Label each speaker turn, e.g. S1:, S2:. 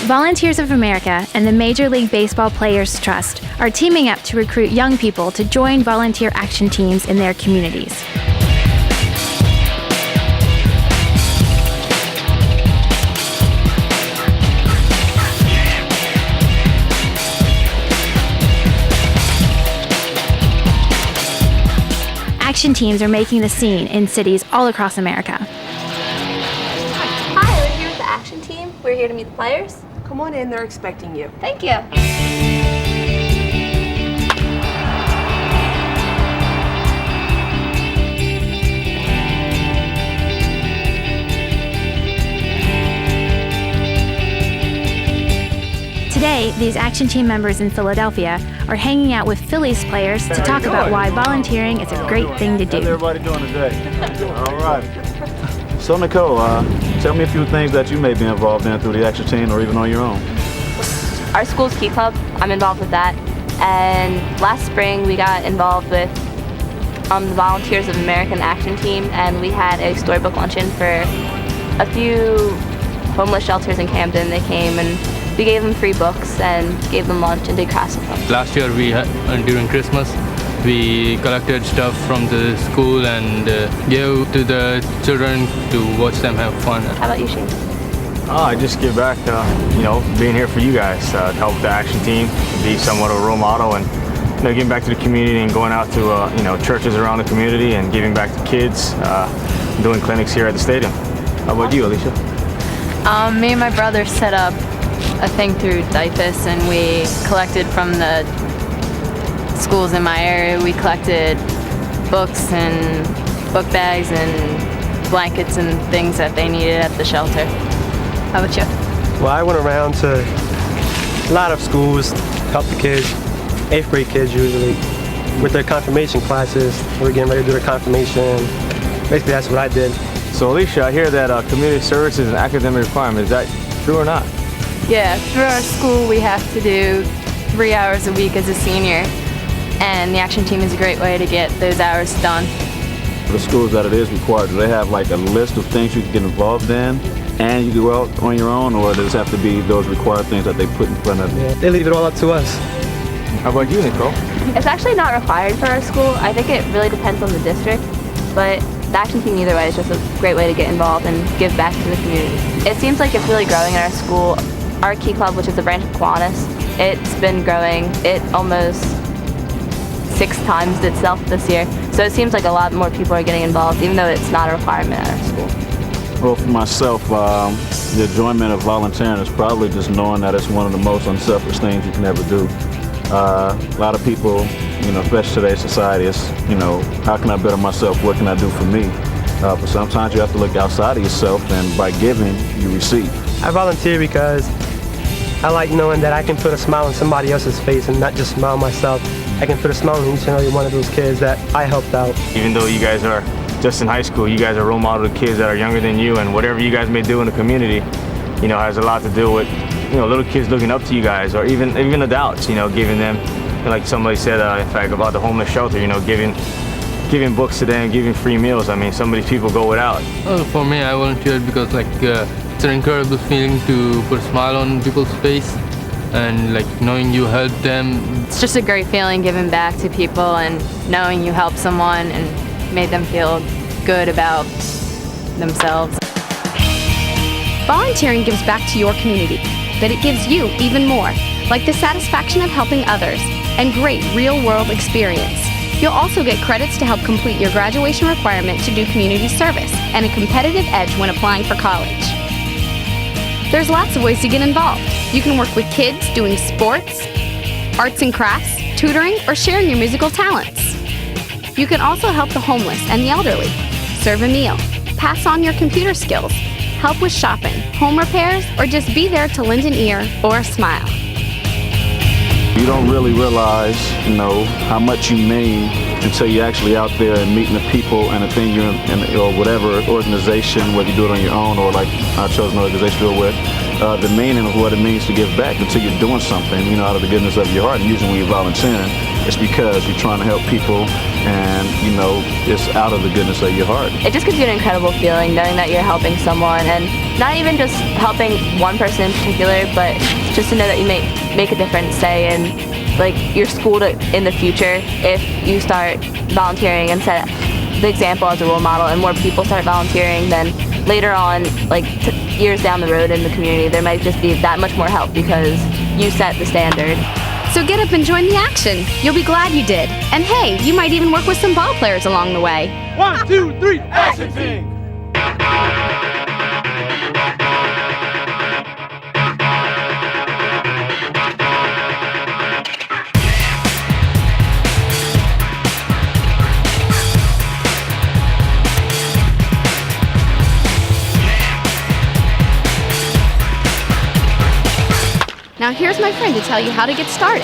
S1: Volunteers of America and the Major League Baseball Players Trust are teaming up to recruit young people to join volunteer action teams in their communities. Action teams are making the scene in cities all across America.
S2: Hi, we're here with the action team. We're here to meet the players.
S3: Come on in, they're expecting you.
S2: Thank you.
S1: Today, these action team members in Philadelphia are hanging out with Phillies players to talk about why volunteering is a great thing to do.
S4: How's everybody doing today? All right. So Nicole, tell me a few things that you may be involved in through the action team or even on your own.
S2: Our school's Key Club, I'm involved with that. And last spring we got involved with the Volunteers of American Action Team, and we had a storybook luncheon for a few homeless shelters in Camden. They came and we gave them free books and gave them lunch and did crafts with them.
S5: Last year during Christmas, we collected stuff from the school and gave to the children to watch them have fun.
S2: How about you, Shane?
S6: I just give back, being here for you guys, to help the action team, be somewhat of a role model, and giving back to the community and going out to churches around the community and giving back to kids, doing clinics here at the stadium. How about you, Alicia?
S7: Me and my brother set up a thing through DIFUS, and we collected from the schools in my area. We collected books and book bags and blankets and things that they needed at the shelter. How about you?
S8: Well, I went around to a lot of schools, helped the kids, 8th grade kids usually, with their confirmation classes. They were getting ready to do their confirmation. Basically, that's what I did.
S6: So Alicia, I hear that community service is an academic requirement. Is that true or not?
S7: Yeah, through our school we have to do 3 hours a week as a senior, and the action team is a great way to get those hours done.
S4: The schools that it is required, do they have like a list of things you can get involved in and you go out on your own, or does it have to be those required things that they put in front of you?
S8: Yeah, they leave it all up to us.
S6: How about you, Nicole?
S2: It's actually not required for our school. I think it really depends on the district, but the action team either way is just a great way to get involved and give back to the community. It seems like it's really growing in our school. Our Key Club, which is a branch of Kiwanis, it's been growing. It almost 6 times itself this year. So it seems like a lot more people are getting involved, even though it's not a requirement at our school.
S4: Well, for myself, the enjoyment of volunteering is probably just knowing that it's one of the most unselfish things you can ever do. A lot of people, especially today's society, is, how can I better myself? What can I do for me? But sometimes you have to look outside of yourself, and by giving, you receive.
S8: I volunteer because I like knowing that I can put a smile on somebody else's face and not just smile myself. I can put a smile on each and every one of those kids that I helped out.
S6: Even though you guys are just in high school, you guys are role model to kids that are younger than you, and whatever you guys may do in the community, has a lot to do with, little kids looking up to you guys, or even adults, giving them, like somebody said, in fact, about the homeless shelter, giving books to them, giving free meals. I mean, some of these people go without.
S5: Well, for me, I volunteered because it's an incredible feeling to put a smile on people's face, and knowing you helped them.
S7: It's just a great feeling giving back to people and knowing you helped someone and made them feel good about themselves.
S9: Volunteering gives back to your community, but it gives you even more, like the satisfaction of helping others and great real-world experience. You'll also get credits to help complete your graduation requirement to do community service and a competitive edge when applying for college. There's lots of ways to get involved. You can work with kids doing sports, arts and crafts, tutoring, or sharing your musical talents. You can also help the homeless and the elderly, serve a meal, pass on your computer skills, help with shopping, home repairs, or just be there to lend an ear or a smile.
S4: You don't really realize, how much you mean until you're actually out there and meeting the people and the thing you're in, or whatever organization, whether you do it on your own or like I chose an organization to do it with, the meaning of what it means to give back until you're doing something, out of the goodness of your heart. And usually when you're volunteering, it's because you're trying to help people and, it's out of the goodness of your heart.
S2: It just gives you an incredible feeling knowing that you're helping someone, and not even just helping one person in particular, but just to know that you may make a difference, say, in like your school in the future. If you start volunteering and set the example as a role model and more people start volunteering, then later on, like years down the road in the community, there might just be that much more help because you set the standard.
S9: So get up and join the action. You'll be glad you did. And hey, you might even work with some ball players along the way.
S10: 1, 2, 3, action team!
S9: Now here's my friend to tell you how to get started.